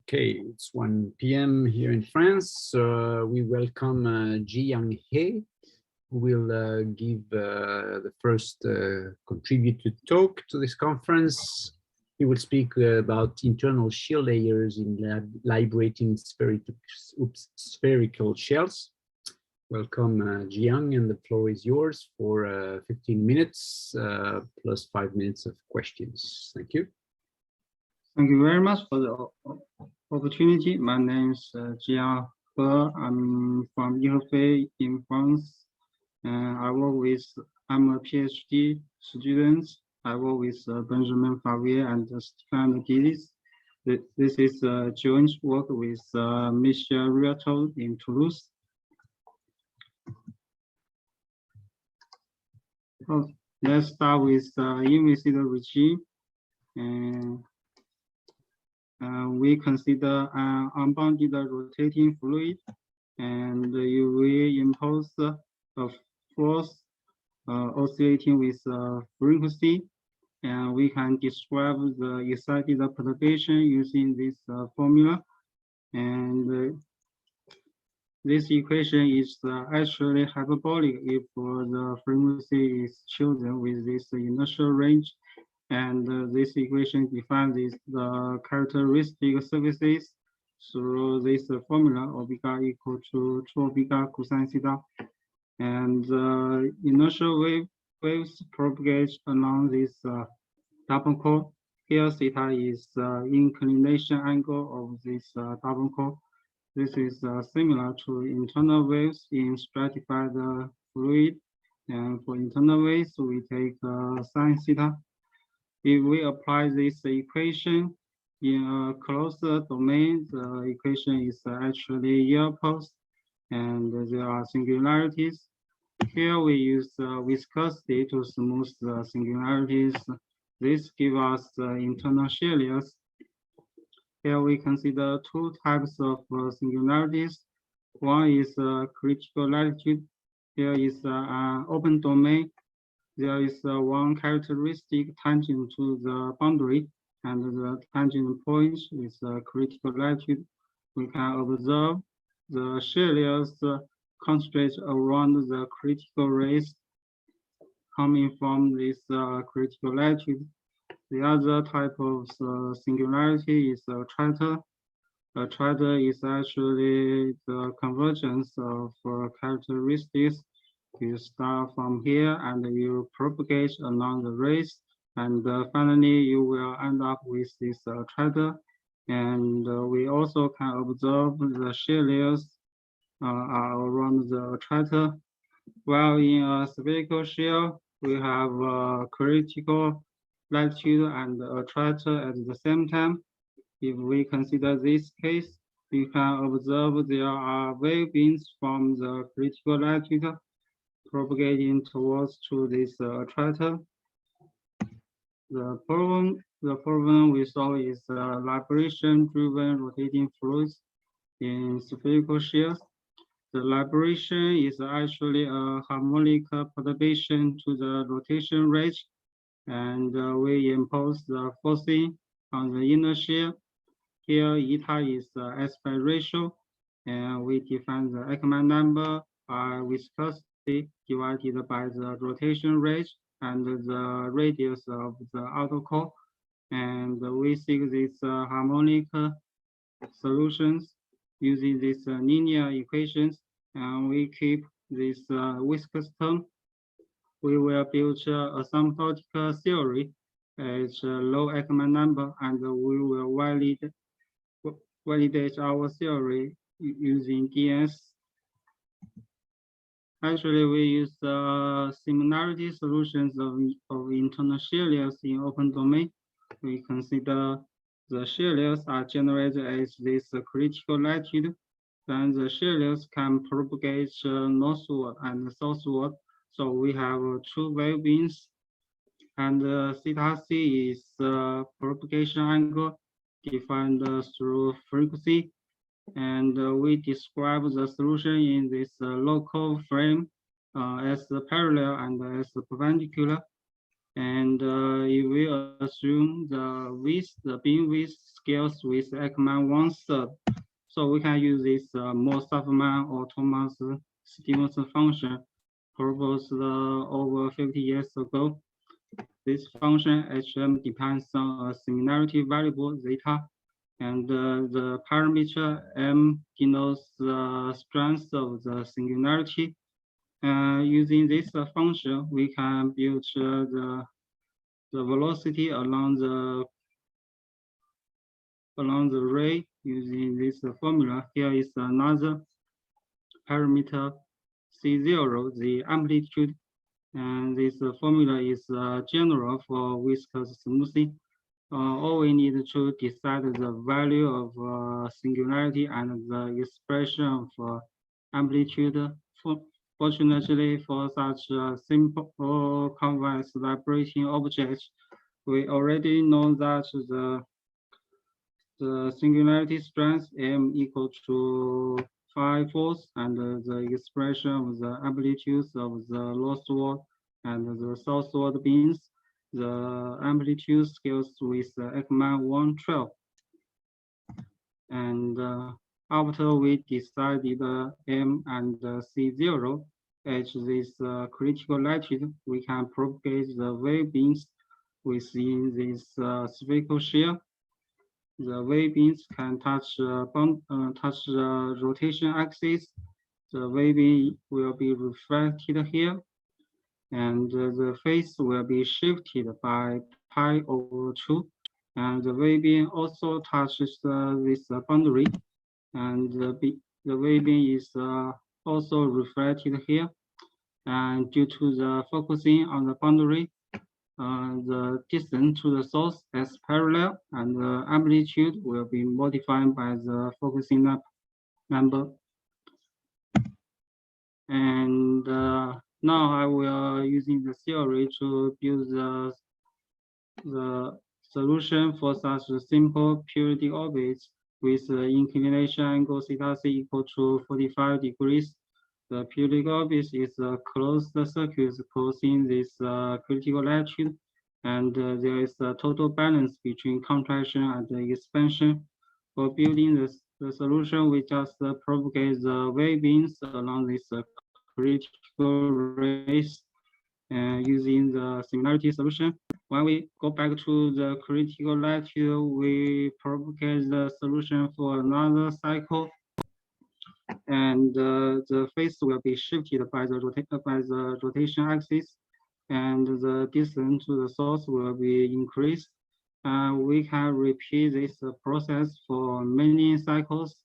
Okay, it's 1 p.m. here in France. We welcome Jiyang, who will give the first contributed talk to this conference. He will speak about internal shear layers in librating spherical shells. Welcome, Jiyang, and the floor is yours for 15 minutes plus 5 minutes of questions. Thank you. Thank you very much for the opportunity. My name is Jiyang. I'm from INSTABILITIES in France. I'm a PhD student. I work with Benjamin Favier and Stéphane Gillis. This is a joint work with Michel Riault in Toulouse. Let's start with the invisible regime. We consider an unbounded rotating fluid, and you will impose a force oscillating with frequency, and we can describe the excited propagation using this formula. And this equation is actually hyperbolic if the frequency is chosen with this inertial range. And this equation defines the characteristic surfaces through this formula, omega equal to 2 omega cosine theta. And the inertial waves propagate along this double core. Here, theta is inclination angle of this double core. This is similar to internal waves in stratified fluid. And for internal waves, we take sine theta. If we apply this equation in a closed domain, the equation is actually equals, and there are singularities. Here we use viscosity to smooth the singularities. This gives us internal shear layers. Here we consider two types of singularities. One is critical latitude. Here is an open domain. There is one characteristic tangent to the boundary, and the tangent point is critical latitude. We can observe the shear layers concentrate around the critical rays coming from this critical latitude. The other type of singularity is a triter. A triter is actually the convergence of characteristics. You start from here and you propagate along the rays, and finally you will end up with this triter. And we also can observe the shear layers are around the triter. While in a spherical shear, we have critical latitude and a triter at the same time. If we consider this case, we can observe there are wave beams from the critical latitude propagating towards to this triter. The problem we saw is libration-driven rotating fluids in spherical shears. The libration is actually a harmonic perturbation to the rotation rate, and we impose the forcing on the inner shear. Here, eta is the aspect ratio, and we define the Ekman number by viscosity divided by the rotation rate and the radius of the outer core. And we seek these harmonic solutions using these linear equations, and we keep this viscous term. We will build a asymptotic theory at low Ekman number, and we will validate our theory using DS. Actually, we use similarity solutions of internal shear layers in open domain. We consider the shear layers are generated as this critical latitude. Then the shear layers can propagate northward and southward. So we have two wave beams, and theta c is the propagation angle defined through frequency. And we describe the solution in this local frame as parallel and as perpendicular. And if we assume the beam width scales with Ekman 1/3, so we can use this Moore-Sufferman or Thomas-Stevenson function proposed over 50 years ago. This function HM depends on a similarity variable zeta, and the parameter m denotes the strength of the singularity. Using this function, we can build the velocity along the ray using this formula. Here is another parameter C0, the amplitude, and this formula is general for viscous smoothing. All we need to decide the value of singularity and the expression of amplitude. Fortunately, for such a simple convex vibrating object, we already know that the singularity strength m equal to 5 volts, and the expression of the amplitudes of the northward and the southward beams, the amplitude scales with Ekman 1/12. And after we decided M and C0 as this critical latitude, we can propagate the wave beams within this spherical shear. The wave beams can touch the rotation axis. The wave beam will be reflected here, and the phase will be shifted by pi/2. And the wave beam also touches this boundary, and the wave beam is also reflected here. And due to the focusing on the boundary, the distance to the source is parallel, and the amplitude will be modified by the focusing number. And now I will using the theory to build the solution for such a simple periodic orbits with inclination angle theta c equal to 45 degrees. The periodic orbit is a closed circuit closing this critical latitude, and there is a total balance between contraction and expansion. For building the solution, we just propagate the wave beams along this critical rays using the similarity solution. When we go back to the critical latitude, we propagate the solution for another cycle, and the phase will be shifted by the rotation axis, and the distance to the source will be increased. We can repeat this process for many cycles.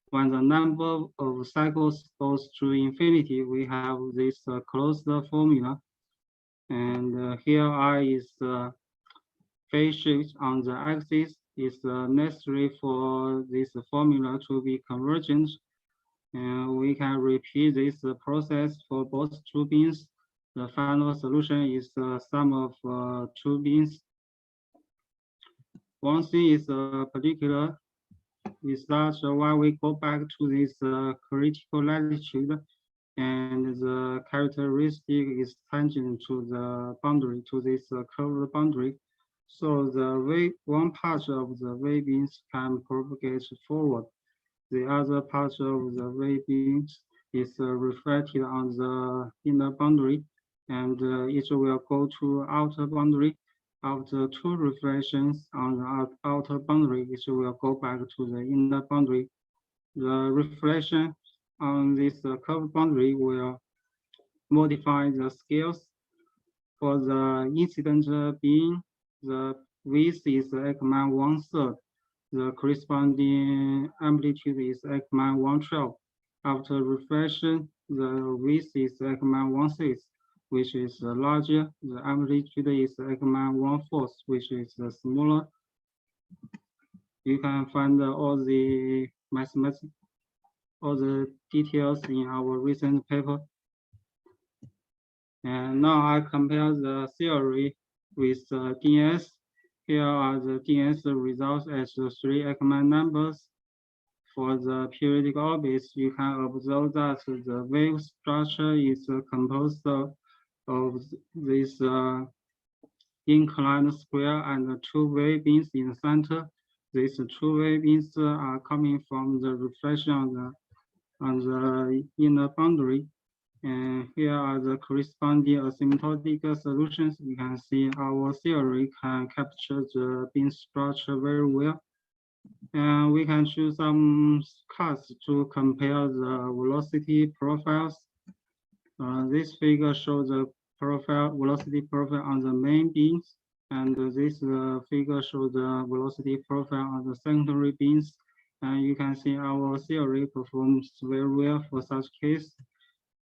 When the number of cycles goes to infinity, we have this closed formula. And here I is phase shift on the axis is necessary for this formula to be convergent. And we can repeat this process for both two beams. The final solution is the sum of two beams. One thing is particular is that when we go back to this critical latitude, and the characteristic is tangent to the boundary, to this curved boundary. So one part of the wave beams can propagate forward. The other part of the wave beams is reflected on the inner boundary, and it will go to outer boundary. After two reflections on the outer boundary, it will go back to the inner boundary. The reflection on this curved boundary will modify the scales. For the incident beam, the width is Ekman 1/3. The corresponding amplitude is Ekman 1/12. After reflection, the width is Ekman 1/6, which is larger. The amplitude is Ekman 1/4, which is smaller. You can find all the mathematics, all the details in our recent paper. And now I compare the theory with DNS. Here are the DNS results as the three Ekman numbers. For the periodic orbits, you can observe that the wave structure is composed of this inclined square and two-way beams in the center. These two-way beams are coming from the reflection on the inner boundary. And here are the corresponding asymptotic solutions. You can see our theory can capture the beam structure very well. And we can choose some cuts to compare the velocity profiles. This figure shows the velocity profile on the main beams, and this figure shows the velocity profile on the secondary beams. And you can see our theory performs very well for such case.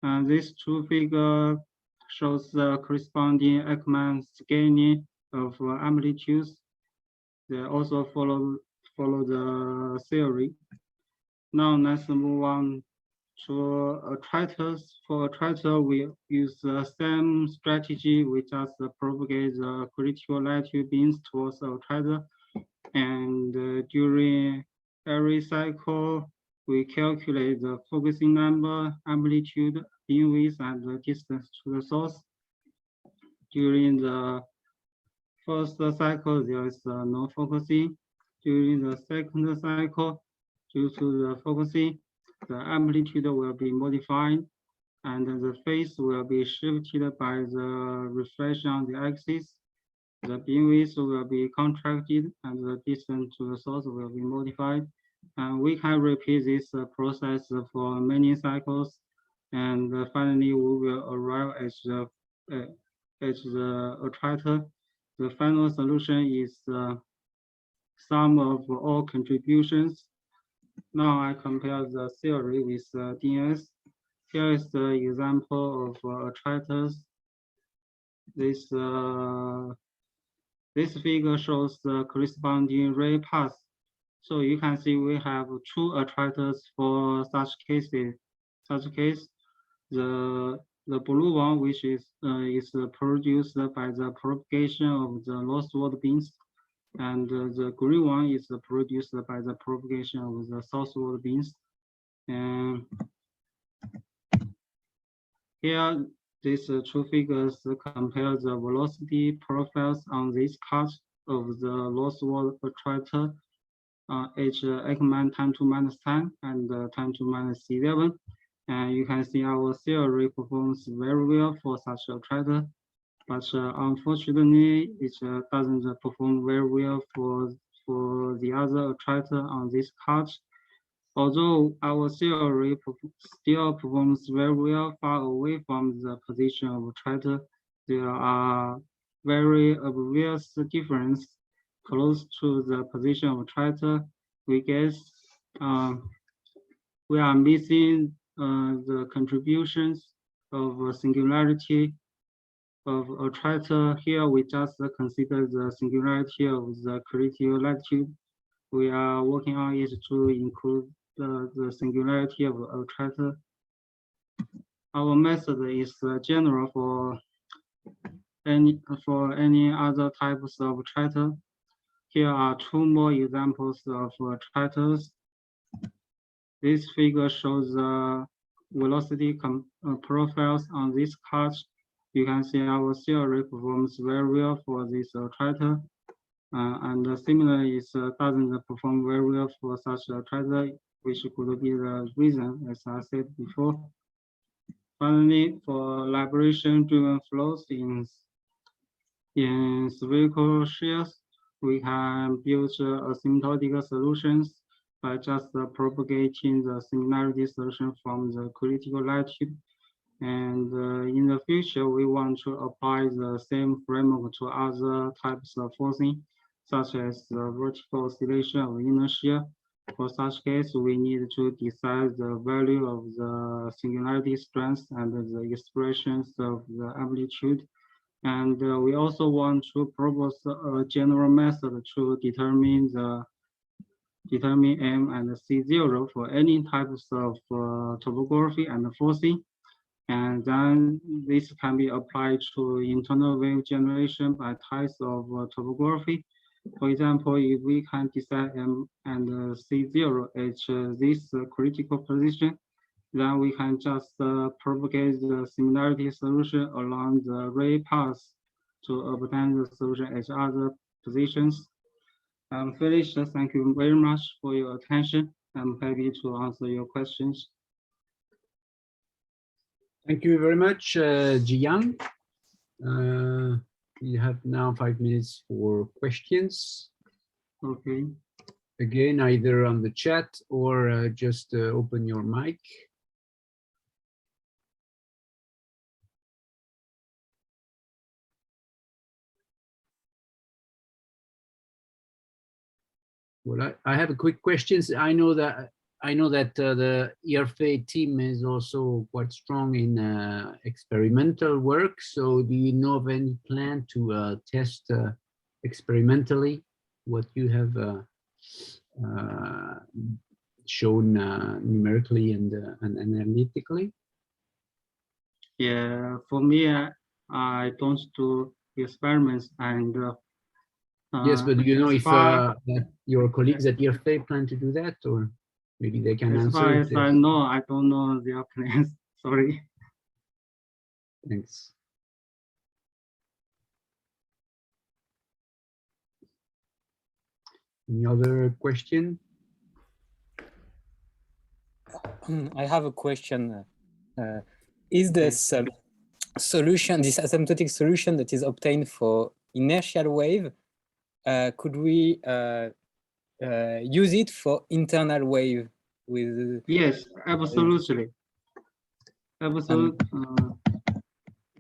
And these two figures shows the corresponding Ekman scaling of amplitudes. They also follow the theory. Now let's move on to attractors. For attractor, we use the same strategy. We just propagate the critical latitude beams towards the attractor. And during every cycle, we calculate the focusing number, amplitude, beam width, and the distance to the source. During the first cycle, there is no focusing. During the second cycle, due to the focusing, the amplitude will be modified and the phase will be shifted by the reflection on the axis. The beam width will be contracted and the distance to the source will be modified. And we can repeat this process for many cycles. And finally, we will arrive at the attractor. The final solution is sum of all contributions. Now I compare the theory with DNS. Here is the example of attractors. This figure shows the corresponding ray path. So you can see we have two attractors for such cases. Such case, the blue one, which is produced by the propagation of the northward beams, and the green one is produced by the propagation of the southward beams. And here, these two figures compare the velocity profiles on this cut of the northward attractor, h Ekman time to -10 and time to -11. And you can see our theory performs very well for such attractor. But unfortunately, it doesn't perform very well for the other attractor on this cut. Although our theory still performs very well far away from the position of attractor, there are very obvious differences close to the position of attractor. We guess we are missing the contributions of singularity of attractor. Here we just consider the singularity of the critical latitude. We are working on it to include the singularity of attractor. Our method is general for any other types of attractor. Here are two more examples of attractors. This figure shows the velocity profiles on this cut. You can see our theory performs very well for this attractor. And similarly, it doesn't perform very well for such attractor, which could be the reason, as I said before. Finally, for libration-driven flows in spherical shears, we can build asymptotic solutions by just propagating the similarity solution from the critical latitude. And in the future, we want to apply the same framework to other types of forcing, such as the vertical oscillation of inner shear. For such case, we need to decide the value of the singularity strength and the expressions of the amplitude. And we also want to propose a general method to determine M and C0 for any types of topography and forcing. And then this can be applied to internal wave generation by types of topography. For example, if we can decide M and C0 at this critical position, then we can just propagate the similarity solution along the ray path to obtain the solution at other positions. Philippe, thank you very much for your attention. I'm happy to answer your questions. Thank you very much, Jiyang. We have now 5 minutes for questions. Okay. Again, either on the chat or just open your mic. Well, I have a quick question. I know that the IRFA team is also quite strong in experimental work. So, do you know of any plan to test experimentally what you have shown numerically and analytically? Yeah, for me, I don't do experiments and. Yes, but do you know if your colleagues at IRFA plan to do that, or maybe they can answer? As far as I know, I don't know their plans. Sorry. Thanks. Any other question? I have a question. Is this solution, this asymptotic solution that is obtained for inertial wave, could we use it for internal wave with? Yes, absolutely. Absolutely.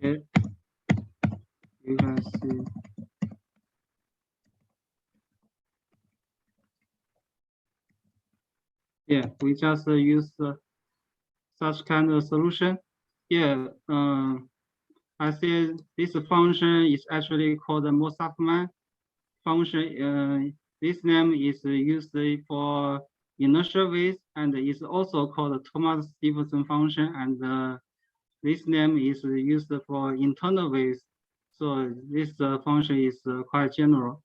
Yeah. You can see. Yeah, we just use such kind of solution. Yeah, I see this function is actually called the Mossafman function. This name is used for inertial waves and is also called the Thomas-Stevenson function. And this name is used for internal waves. So this function is quite general.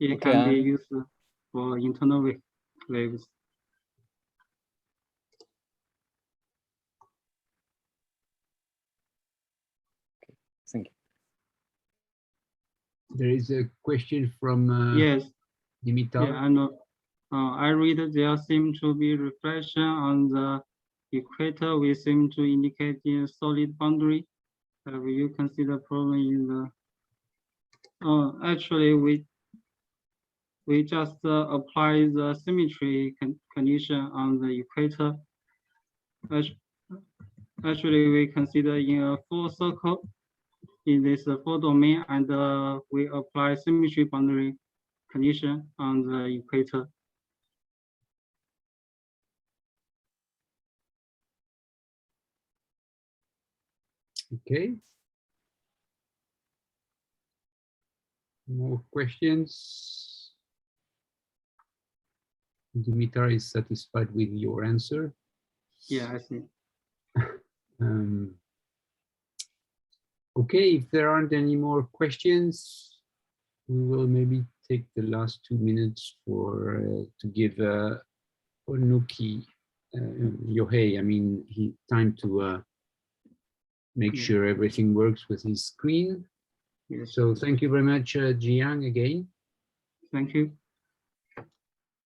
It can be used for internal waves. Thank you. There is a question from yes, Dimitar. Yeah, I know. I read there seem to be reflection on the equator. We seem to indicate a solid boundary. Have you consider problem in the? Actually, we just apply the symmetry condition on the equator. Actually, we consider in a full circle in this full domain, and we apply symmetry boundary condition on the equator. Okay. More questions? Dimitar is satisfied with your answer. Yeah, I see. Okay, if there aren't any more questions, we will maybe take the last 2 minutes for to give Onuki Yohei, I mean, time to make sure everything works with his screen. Yes. So thank you very much, Jiyang, again. Thank you.